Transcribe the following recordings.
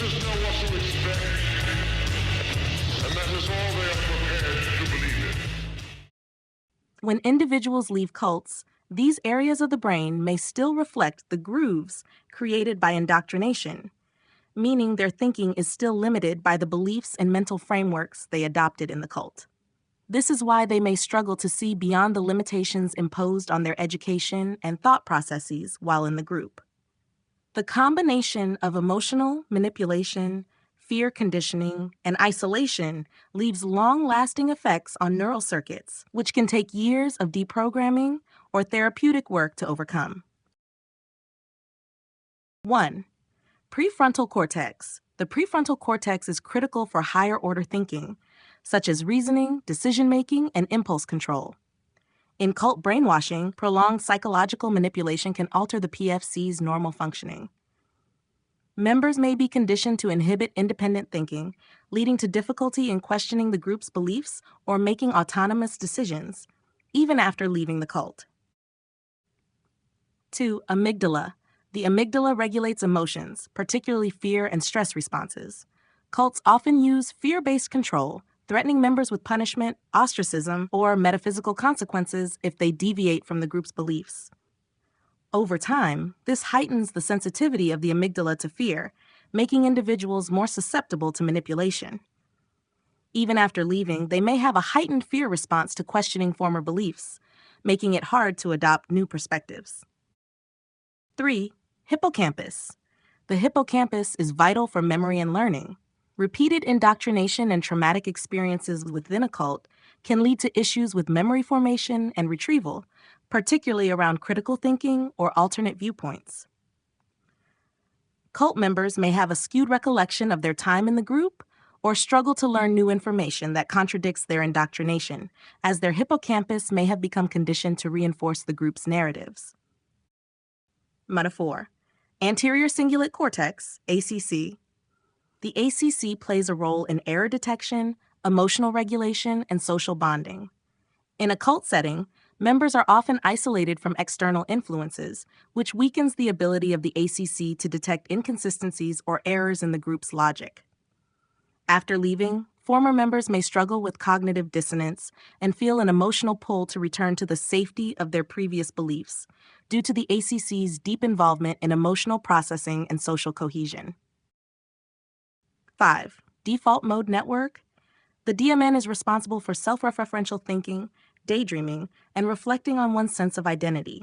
just know what to expect, and that is all they are prepared to believe in. When individuals leave cults, these areas of the brain may still reflect the grooves created by indoctrination, meaning their thinking is still limited by the beliefs and mental frameworks they adopted in the cult. This is why they may struggle to see beyond the limitations imposed on their education and thought processes while in the group. The combination of emotional manipulation, fear conditioning, and isolation leaves long-lasting effects on neural circuits, which can take years of deprogramming or therapeutic work to overcome. 1. Prefrontal cortex. The prefrontal cortex is critical for higher-order thinking, such as reasoning, decision-making, and impulse control. In cult brainwashing, prolonged psychological manipulation can alter the PFC's normal functioning. Members may be conditioned to inhibit independent thinking, leading to difficulty in questioning the group's beliefs or making autonomous decisions, even after leaving the cult. 2. Amygdala. The amygdala regulates emotions, particularly fear and stress responses. Cults often use fear-based control, threatening members with punishment, ostracism, or metaphysical consequences if they deviate from the group's beliefs. Over time, this heightens the sensitivity of the amygdala to fear, making individuals more susceptible to manipulation. Even after leaving, they may have a heightened fear response to questioning former beliefs, making it hard to adopt new perspectives. 3. Hippocampus. The hippocampus is vital for memory and learning. Repeated indoctrination and traumatic experiences within a cult can lead to issues with memory formation and retrieval, particularly around critical thinking or alternate viewpoints. Cult members may have a skewed recollection of their time in the group or struggle to learn new information that contradicts their indoctrination, as their hippocampus may have become conditioned to reinforce the group's narratives. Metaphor. Anterior cingulate cortex, ACC. The ACC plays a role in error detection, emotional regulation, and social bonding. In a cult setting, members are often isolated from external influences, which weakens the ability of the ACC to detect inconsistencies or errors in the group's logic. After leaving, former members may struggle with cognitive dissonance and feel an emotional pull to return to the safety of their previous beliefs, due to the ACC's deep involvement in emotional processing and social cohesion. 5. Default mode network. The DMN is responsible for self-referential thinking, daydreaming, and reflecting on one's sense of identity.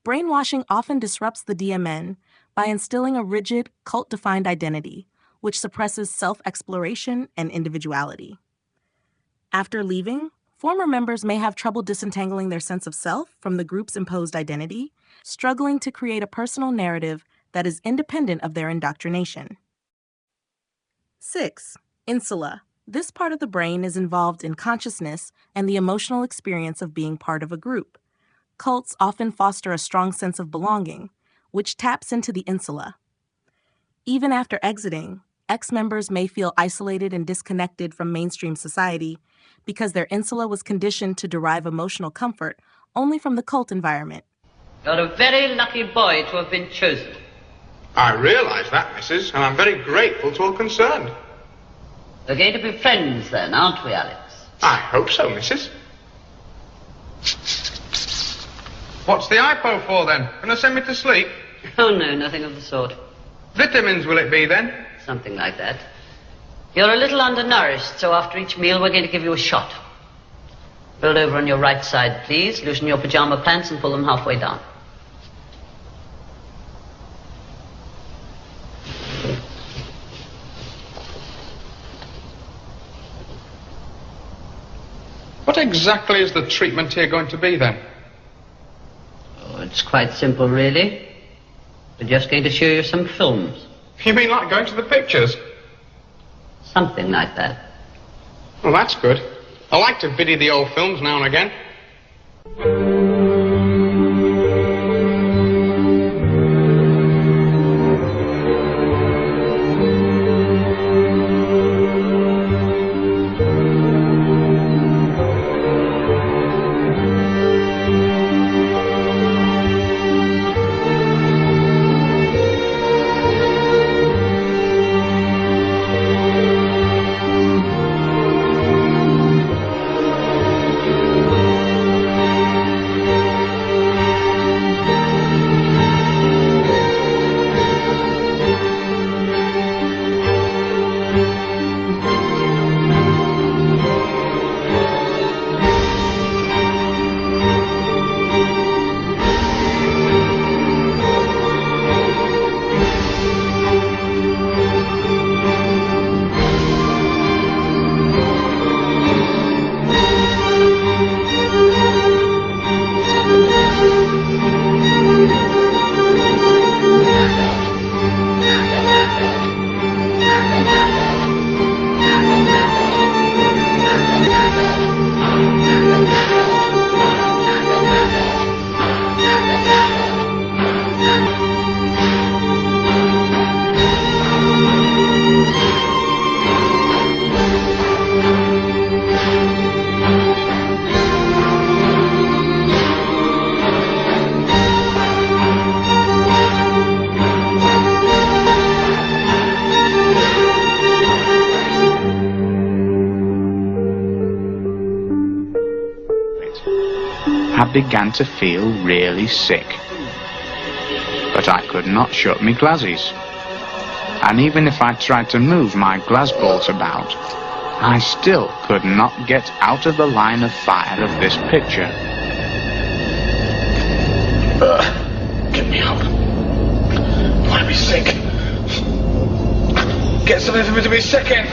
Brainwashing often disrupts the DMN by instilling a rigid, cult-defined identity, which suppresses self-exploration and individuality. After leaving, former members may have trouble disentangling their sense of self from the group's imposed identity, struggling to create a personal narrative that is independent of their indoctrination. 6. Insula. This part of the brain is involved in consciousness and the emotional experience of being part of a group. Cults often foster a strong sense of belonging, which taps into the insula. Even after exiting, ex-members may feel isolated and disconnected from mainstream society because their insula was conditioned to derive emotional comfort only from the cult environment. You're a very lucky boy to have been chosen. I realize that, Mrs., and I'm very grateful to all concerned. We're going to be friends then, aren't we, Alex? I hope so, Mrs. What's the hypo for, then? Gonna send me to sleep? Oh, no, nothing of the sort. Vitamins will it be, then? Something like that. You're a little undernourished, so after each meal we're going to give you a shot. Roll over on your right side, please. Loosen your pajama pants and pull them halfway down. What exactly is the treatment here going to be, then? Oh, it's quite simple, really. We're just going to show you some films. You mean like going to the pictures? Something like that. Well, that's good. I like to biddy the old films now and again. I began to feel really sick. But I could not shut my glasses. And even if I tried to move my glass balls about, I still could not get out of the line of fire of this picture. Get me out. I want to be sick. Get something for me to be sick in.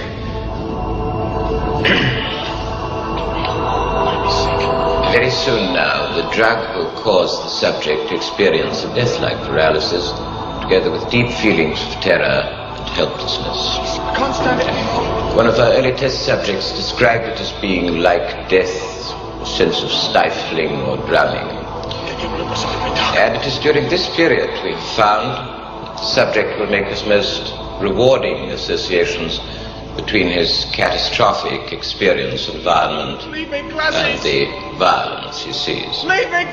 Very soon now, the drug will cause the subject to experience a death-like paralysis, together with deep feelings of terror and helplessness. I can't stand it anymore. One of our early test subjects described it as being like death, a sense of stifling or drowning. And it is during this period we've found that the subject will make his most rewarding associations between his catastrophic experience of environment and the violence he sees. Leave me,